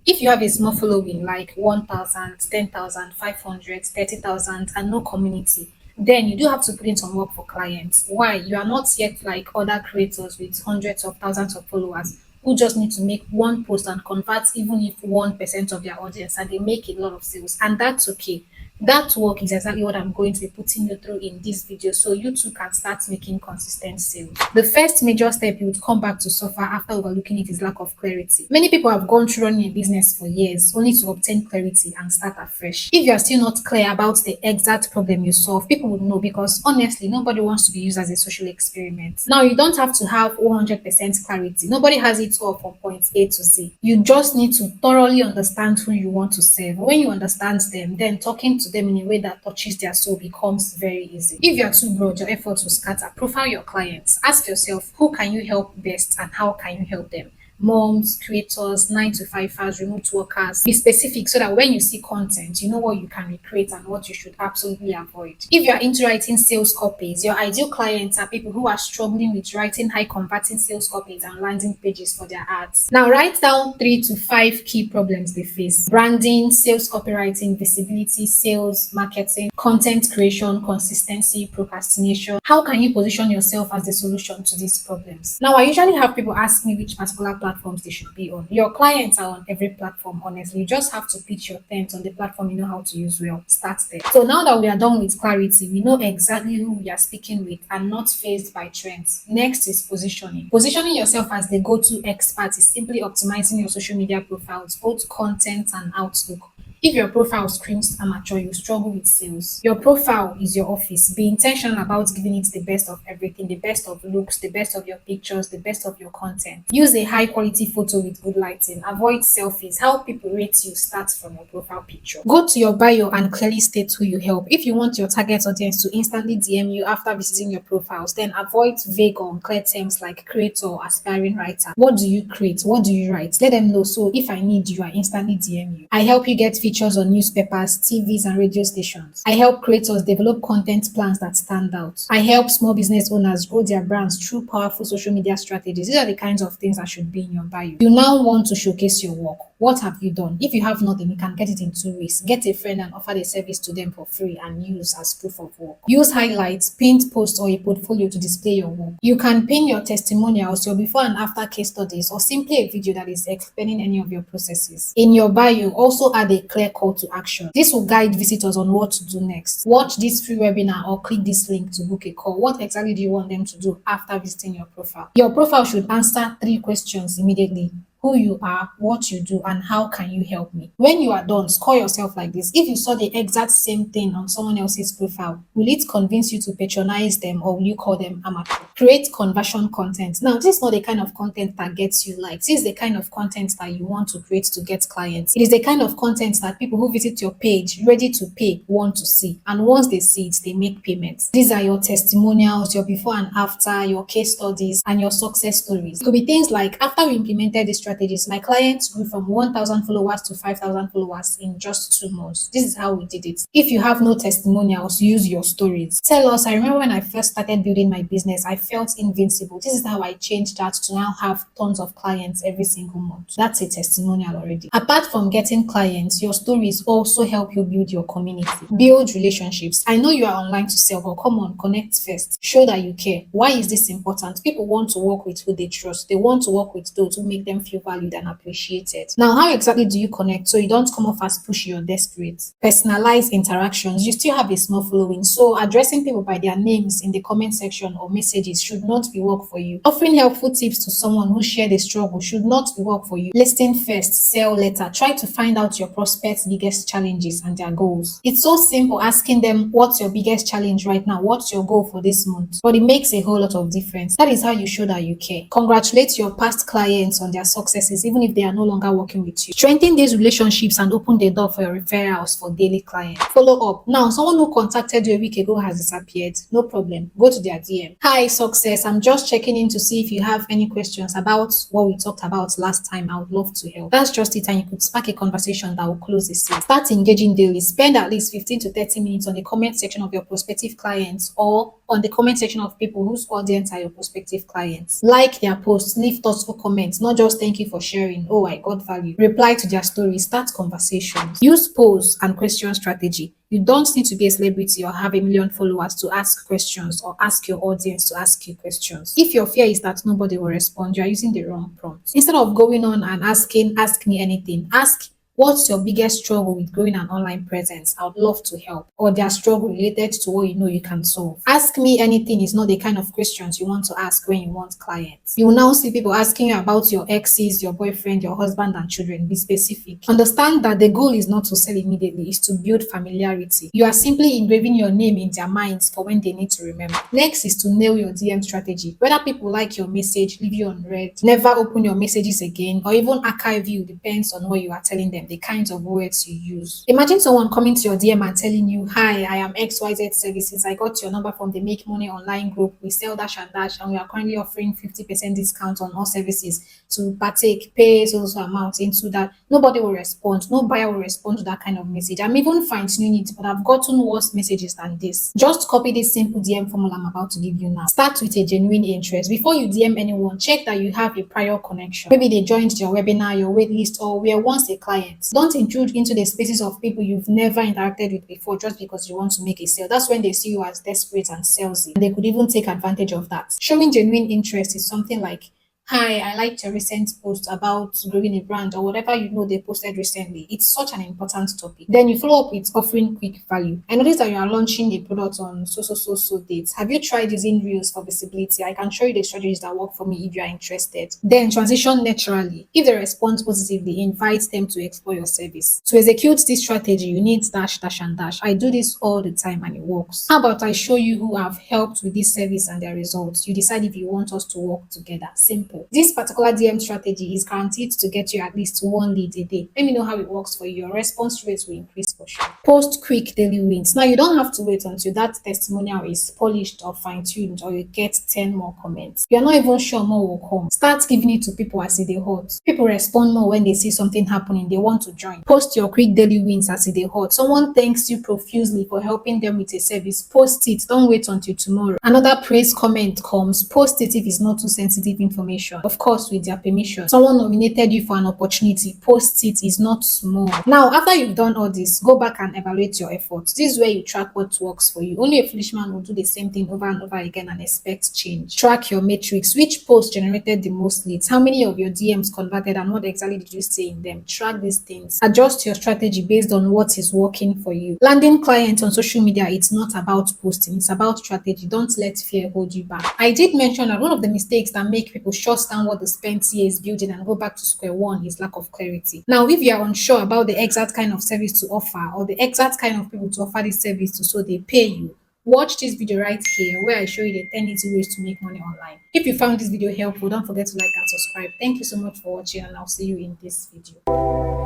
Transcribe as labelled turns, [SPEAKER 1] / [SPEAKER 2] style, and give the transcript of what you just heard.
[SPEAKER 1] If you have a small following like 1,000, 10,000, 500, 30,000, and no community, then you do have to put in some work for clients. Why? You are not yet like other creators with hundreds of thousands of followers who just need to make one post and convert even if 1% of their audience, and they make a lot of sales. And that's okay. That work is exactly what I'm going to be putting you through in this video so you too can start making consistent sales. The first major step you would come back to suffer after overlooking it is lack of clarity. Many people have gone through running a business for years only to obtain clarity and start afresh. If you are still not clear about the exact problem you solve, people would know, because honestly, nobody wants to be used as a social experiment. Now, you don't have to have 100% clarity. Nobody has it all from point A to Z. You just need to thoroughly understand who you want to serve. When you understand them, then talking to them in a way that touches their soul becomes very easy. If you are too broad, your efforts will scatter. Profile your clients. Ask yourself, who can you help best and how can you help them? Moms, creators, 9 to 5ers, remote workers. Be specific so that when you see content, you know what you can recreate and what you should absolutely avoid. If you are into writing sales copies, your ideal clients are people who are struggling with writing high converting sales copies and landing pages for their ads. Now, write down 3 to 5 key problems they face: branding, sales copywriting, visibility, sales, marketing, content creation, consistency, procrastination. How can you position yourself as the solution to these problems? Now, I usually have people ask me which particular platforms they should be on. Your clients are on every platform, honestly. You just have to pitch your tent on the platform you know how to use well. Start there. So now that we are done with clarity, we know exactly who we are speaking with and not phased by trends. Next is positioning. Positioning yourself as the go-to expert is simply optimizing your social media profiles, both content and outlook. If your profile screams amateur, you struggle with sales. Your profile is your office. Be intentional about giving it the best of everything, the best of looks, the best of your pictures, the best of your content. Use a high quality photo with good lighting. Avoid selfies. How people rate you starts from your profile picture. Go to your bio and clearly state who you help. If you want your target audience to instantly DM you after visiting your profiles, then avoid vague or unclear terms like creator or aspiring writer. What do you create? What do you write? Let them know, so if I need you, I instantly DM you. I help you get featured on newspapers, TVs, and radio stations. I help creators develop content plans that stand out. I help small business owners grow their brands through powerful social media strategies. These are the kinds of things that should be in your bio. You now want to showcase your work. What have you done? If you have nothing, you can get it in 2 ways. Get a friend and offer the service to them for free and use as proof of work. Use highlights, pinned posts, or a portfolio to display your work. You can pin your testimonials, your before and after case studies, or simply a video that is explaining any of your processes. In your bio, also add a clear call to action. This will guide visitors on what to do next. Watch this free webinar or click this link to book a call. What exactly do you want them to do after visiting your profile? Your profile should answer 3 questions immediately: who you are, what you do, and how can you help me? When you are done, score yourself like this. If you saw the exact same thing on someone else's profile, will it convince you to patronize them, or will you call them amateur? Create conversion content. Now, this is not the kind of content that gets you likes. This is the kind of content that you want to create to get clients. It is the kind of content that people who visit your page ready to pay want to see. And once they see it, they make payments. These are your testimonials, your before and after, your case studies, and your success stories. It could be things like, after we implemented this strategies, my clients grew from 1,000 followers to 5,000 followers in just 2 months. This is how we did it. If you have no testimonials, use your stories. Tell us, I remember when I first started building my business, I felt invincible. This is how I changed that to now have tons of clients every single month. That's a testimonial already. Apart from getting clients, your stories also help you build your community. Build relationships. I know you are online to sell, but come on, connect first. Show that you care. Why is this important? People want to work with who they trust. They want to work with those who make them feel valued and appreciated. Now, how exactly do you connect so you don't come off as pushy or desperate? Personalize interactions. You still have a small following, so addressing people by their names in the comment section or messages should not be work for you. Offering helpful tips to someone who shared a struggle should not be work for you. Listen first, sell later. Try to find out your prospects' biggest challenges and their goals. It's so simple asking them, what's your biggest challenge right now? What's your goal for this month? But it makes a whole lot of difference. That is how you show that you care. Congratulate your past clients on their successes, even if they are no longer working with you. Strengthen these relationships and open the door for your referrals for daily clients. Follow up. Now, someone who contacted you a week ago has disappeared. No problem. Go to their DM. Hi, success. I'm just checking in to see if you have any questions about what we talked about last time. I would love to help. That's just it, and you could spark a conversation that will close the sale. Start engaging daily. Spend at least 15 to 30 minutes on the comment section of your prospective clients, or on the comment section of people whose audience are your prospective clients. Like their posts, leave thoughtful comments, not just thank thank you for sharing. Oh, I got value. Reply to their story. Start conversations. Use polls and question strategy. You don't need to be a celebrity or have a million followers to ask questions or ask your audience to ask you questions. If your fear is that nobody will respond, you are using the wrong prompt. Instead of going on and asking, ask me anything, ask, what's your biggest struggle with growing an online presence? I would love to help. Or their struggle related to what you know you can solve. Ask me anything is not the kind of questions you want to ask when you want clients. You will now see people asking you about your exes, your boyfriend, your husband, and children. Be specific. Understand that the goal is not to sell immediately, it's to build familiarity. You are simply engraving your name in their minds for when they need to remember. Next is to nail your DM strategy. Whether people like your message, leave you unread, never open your messages again, or even archive you depends on what you are telling them, the kinds of words you use. Imagine someone coming to your DM and telling you, "Hi, I am XYZ Services. I got your number from the Make Money online group. We sell dash and dash, and we are currently offering 50% discount on all services. To partake, pay so amount into that." Nobody will respond. No buyer will respond to that kind of message. I'm even fine-tuning it, but I've gotten worse messages than this. Just copy this simple DM formula I'm about to give you now. Start with a genuine interest. Before you DM anyone, check that you have a prior connection. Maybe they joined your webinar, your waitlist, or were once a client. Don't intrude into the spaces of people you've never interacted with before just because you want to make a sale. That's when they see you as desperate and salesy. And they could even take advantage of that. Showing genuine interest is something like, "Hi, I liked your recent post about growing a brand," or whatever you know they posted recently. It's such an important topic. Then you follow up with offering quick value. I noticed that you are launching a product on so dates. Have you tried using Reels for visibility? I can show you the strategies that work for me if you are interested. Then transition naturally. If they respond positively, invite them to explore your service. To execute this strategy, you need dash, dash, and dash. I do this all the time and it works. How about I show you who have helped with this service and their results? You decide if you want us to work together. Simple. This particular DM strategy is guaranteed to get you at least one lead a day. Let me know how it works for you. Your response rates will increase for sure. Post quick daily wins. Now, you don't have to wait until that testimonial is polished or fine-tuned or you get 10 more comments. You're not even sure more will come. Start giving it to people as they hot. People respond more when they see something happening. They want to join. Post your quick daily wins as they hot. Someone thanks you profusely for helping them with a service. Post it. Don't wait until tomorrow. Another praise comment comes. Post it if it's not too sensitive information. Of course, with their permission. Someone nominated you for an opportunity. Post it is not small. Now, after you've done all this, go back and evaluate your efforts. This is where you track what works for you. Only a foolish man will do the same thing over and over again and expect change. Track your metrics. Which post generated the most leads? How many of your DMs converted and what exactly did you say in them? Track these things. Adjust your strategy based on what is working for you. Landing clients on social media, it's not about posting. It's about strategy. Don't let fear hold you back. I did mention that one of the mistakes that make people shut down what they spent years building and go back to square one is lack of clarity. Now, if you are unsure about the exact kind of service to offer or the exact kind of people to offer this service to so they pay you, watch this video right here where I show you the 10 easy ways to make money online. If you found this video helpful, don't forget to like and subscribe. Thank you so much for watching and I'll see you in this video.